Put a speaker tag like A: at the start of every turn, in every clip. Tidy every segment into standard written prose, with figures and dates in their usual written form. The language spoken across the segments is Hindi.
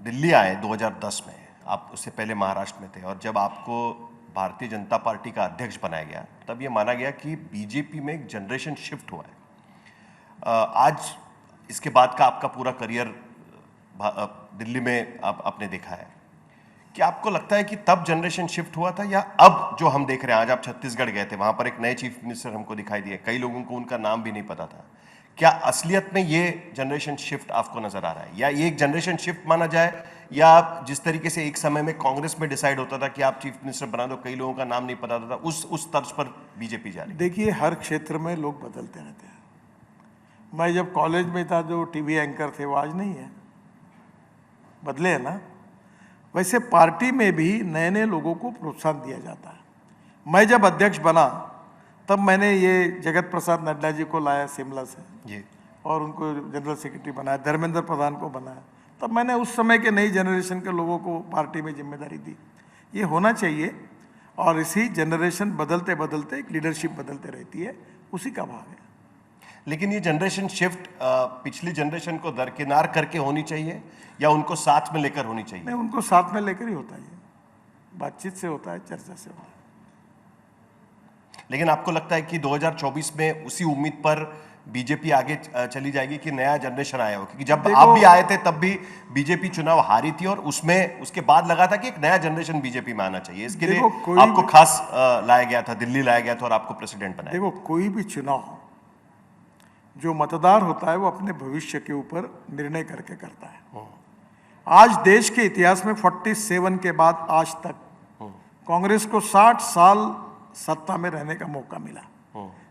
A: दिल्ली आए 2010 में, आप उससे पहले महाराष्ट्र में थे, और जब आपको भारतीय जनता पार्टी का अध्यक्ष बनाया गया तब ये माना गया कि बीजेपी में एक जनरेशन शिफ्ट हुआ है। आज इसके बाद का आपका पूरा करियर दिल्ली में आपने देखा है, क्या आपको लगता है कि तब जनरेशन शिफ्ट हुआ था, या अब जो हम देख रहे हैं? आज आप छत्तीसगढ़ गए थे, वहां पर एक नए चीफ मिनिस्टर हमको दिखाई दिए, कई लोगों को उनका नाम भी नहीं पता था। क्या असलियत में ये जनरेशन शिफ्ट आपको नजर आ रहा है, या ये एक जनरेशन शिफ्ट माना जाए, या जिस तरीके से एक समय में कांग्रेस में डिसाइड होता था कि आप चीफ मिनिस्टर बना दो, कई लोगों का नाम नहीं पता था, उस तर्ज पर बीजेपी जा रही है?
B: देखिए, हर क्षेत्र में लोग बदलते रहते हैं। मैं जब कॉलेज में था, जो टीवी एंकर थे वो आज नहीं है, बदले हैं ना। वैसे पार्टी में भी नए नए लोगों को प्रोत्साहन दिया जाता है। मैं जब अध्यक्ष बना तब मैंने ये जगत प्रसाद नड्डा जी को लाया शिमला से
A: जी,
B: और उनको जनरल सेक्रेटरी बनाया, धर्मेंद्र प्रधान को बनाया। तब मैंने उस समय के नई जनरेशन के लोगों को पार्टी में जिम्मेदारी दी। ये होना चाहिए, और इसी जनरेशन बदलते बदलते एक लीडरशिप बदलते रहती है, उसी का भाग है।
A: लेकिन ये जनरेशन शिफ्ट पिछली जनरेशन को दरकिनार करके होनी चाहिए, या उनको साथ में लेकर होनी चाहिए?
B: नहीं, उनको साथ में लेकर ही होता है, बातचीत से होता है, चर्चा से होता है।
A: लेकिन आपको लगता है कि 2024 में उसी उम्मीद पर बीजेपी आगे चली जाएगी कि नया जनरेशन आया हो? क्योंकि जब आप भी आए थे तब भी बीजेपी चुनाव हारी थी, और उसमें उसके बाद लगा था कि एक नया जनरेशन बीजेपी में आना चाहिए। इसके लिए आपको खास लाया गया था, दिल्ली लाया गया था, और आपको प्रेसिडेंट बनाया।
B: देखो, कोई भी चुनाव हो, जो मतदार होता है वो अपने भविष्य के ऊपर निर्णय करके करता है। आज देश के इतिहास में 47 के बाद आज तक कांग्रेस को 60 साल सत्ता में रहने का मौका मिला।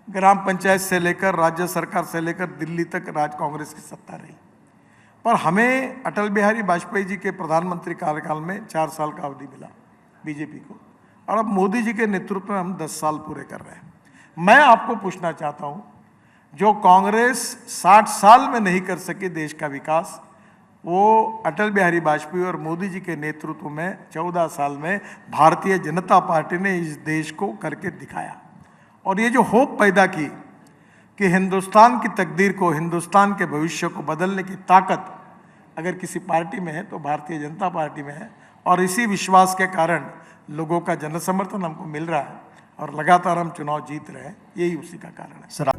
B: ग्राम पंचायत से लेकर राज्य सरकार से लेकर दिल्ली तक राज कांग्रेस की सत्ता रही। पर हमें अटल बिहारी वाजपेयी जी के प्रधानमंत्री कार्यकाल में 4 साल का अवधि मिला बीजेपी को, और अब मोदी जी के नेतृत्व में हम 10 साल पूरे कर रहे हैं। मैं आपको पूछना चाहता हूं, जो कांग्रेस 60 साल में नहीं कर सकी देश का विकास, वो अटल बिहारी वाजपेयी और मोदी जी के नेतृत्व में 14 साल में भारतीय जनता पार्टी ने इस देश को करके दिखाया। और ये जो होप पैदा की कि हिंदुस्तान की तकदीर को, हिंदुस्तान के भविष्य को बदलने की ताकत अगर किसी पार्टी में है तो भारतीय जनता पार्टी में है। और इसी विश्वास के कारण लोगों का जनसमर्थन हमको मिल रहा है, और लगातार हम चुनाव जीत रहे हैं, यही उसी का कारण है।
A: सर,